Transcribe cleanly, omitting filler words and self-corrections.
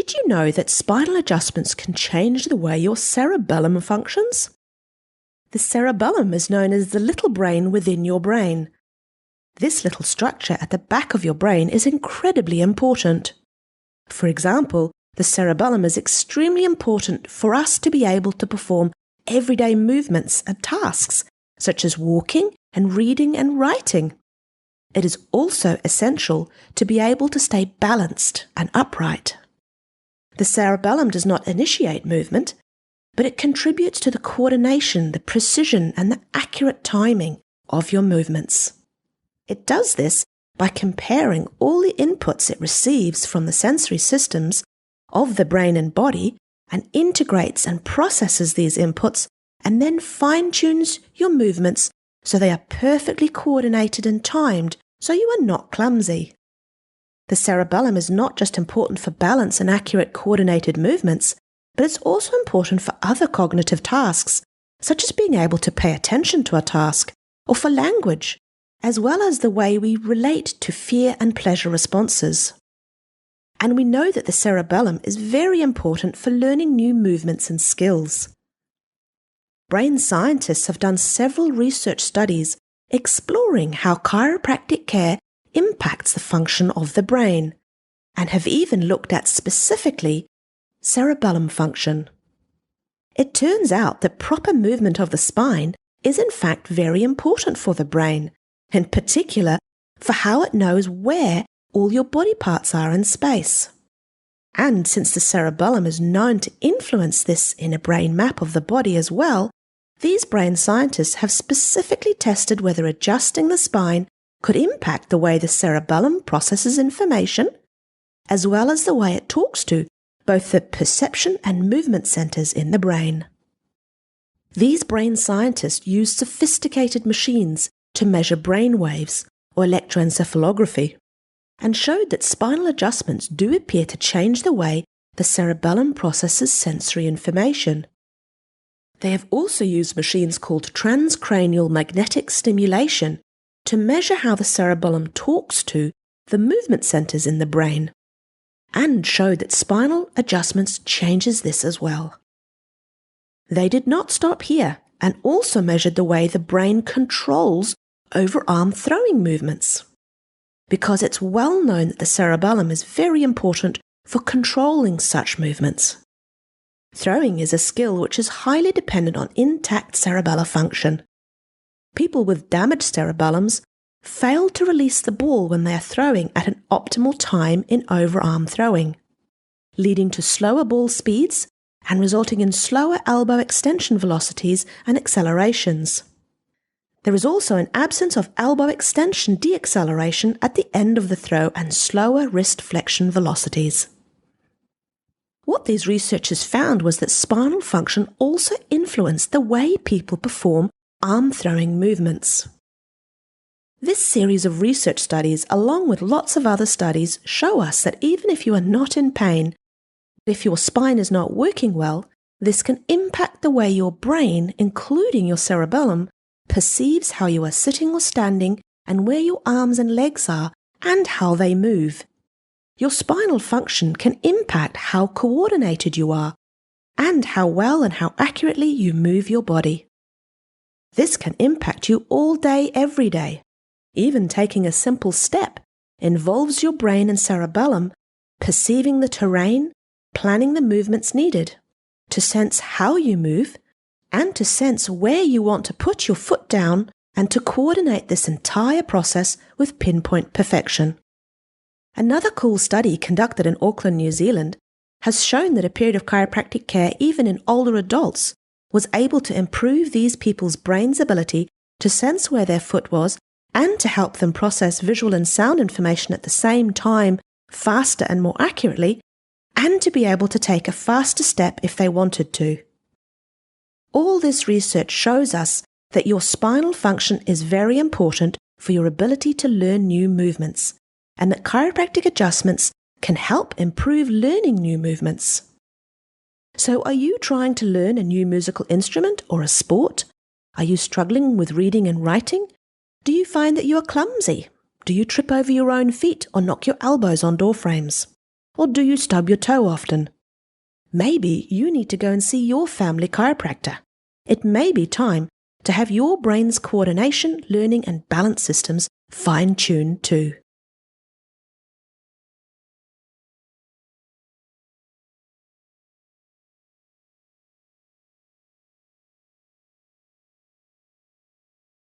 did you know that spinal adjustments can change the way your cerebellum functions? The cerebellum is known as the little brain within your brain. This little structure at the back of your brain is incredibly important. For example, the cerebellum is extremely important for us to be able to perform everyday movements and tasks, such as walking and reading and writing. It is also essential to be able to stay balanced and upright. The cerebellum does not initiate movement, but it contributes to the coordination, the precision, and the accurate timing of your movements. It does this by comparing all the inputs it receives from the sensory systems of the brain and body and integrates and processes these inputs and then fine-tunes your movements so they are perfectly coordinated and timed so you are not clumsy. The cerebellum is not just important for balance and accurate coordinated movements, but it's also important for other cognitive tasks, such as being able to pay attention to a task, or for language, as well as the way we relate to fear and pleasure responses. And we know that the cerebellum is very important for learning new movements and skills. Brain scientists have done several research studies exploring how chiropractic care impacts the function of the brain, and have even looked at specifically cerebellum function. It turns out that proper movement of the spine is in fact very important for the brain, in particular for how it knows where all your body parts are in space. And since the cerebellum is known to influence this in a brain map of the body as well, these brain scientists have specifically tested whether adjusting the spine could impact the way the cerebellum processes information, as well as the way it talks to both the perception and movement centers in the brain. These brain scientists use sophisticated machines to measure brain waves, or electroencephalography, and showed that spinal adjustments do appear to change the way the cerebellum processes sensory information. They have also used machines called transcranial magnetic stimulation to measure how the cerebellum talks to the movement centers in the brain, and showed that spinal adjustments changes this as well. They did not stop here and also measured the way the brain controls overarm throwing movements, because it's well known that the cerebellum is very important for controlling such movements. Throwing is a skill which is highly dependent on intact cerebellar function. People with damaged cerebellums fail to release the ball when they are throwing at an optimal time in overarm throwing, leading to slower ball speeds and resulting in slower elbow extension velocities and accelerations. There is also an absence of elbow extension deacceleration at the end of the throw and slower wrist flexion velocities. What these researchers found was that spinal function also influenced the way people perform arm throwing movements. This series of research studies, along with lots of other studies, show us that even if you are not in pain, if your spine is not working well, this can impact the way your brain, including your cerebellum, perceives how you are sitting or standing and where your arms and legs are and how they move. Your spinal function can impact how coordinated you are and how well and how accurately you move your body. This can impact you all day, every day. Even taking a simple step involves your brain and cerebellum perceiving the terrain, planning the movements needed, to sense how you move, and to sense where you want to put your foot down, and to coordinate this entire process with pinpoint perfection. Another cool study conducted in Auckland, New Zealand, has shown that a period of chiropractic care, even in older adults, was able to improve these people's brain's ability to sense where their foot was and to help them process visual and sound information at the same time, faster and more accurately, and to be able to take a faster step if they wanted to. All this research shows us that your spinal function is very important for your ability to learn new movements, and that chiropractic adjustments can help improve learning new movements. So are you trying to learn a new musical instrument or a sport? Are you struggling with reading and writing? Do you find that you are clumsy? Do you trip over your own feet or knock your elbows on door frames? Or do you stub your toe often? Maybe you need to go and see your family chiropractor. It may be time to have your brain's coordination, learning, and balance systems fine-tuned too.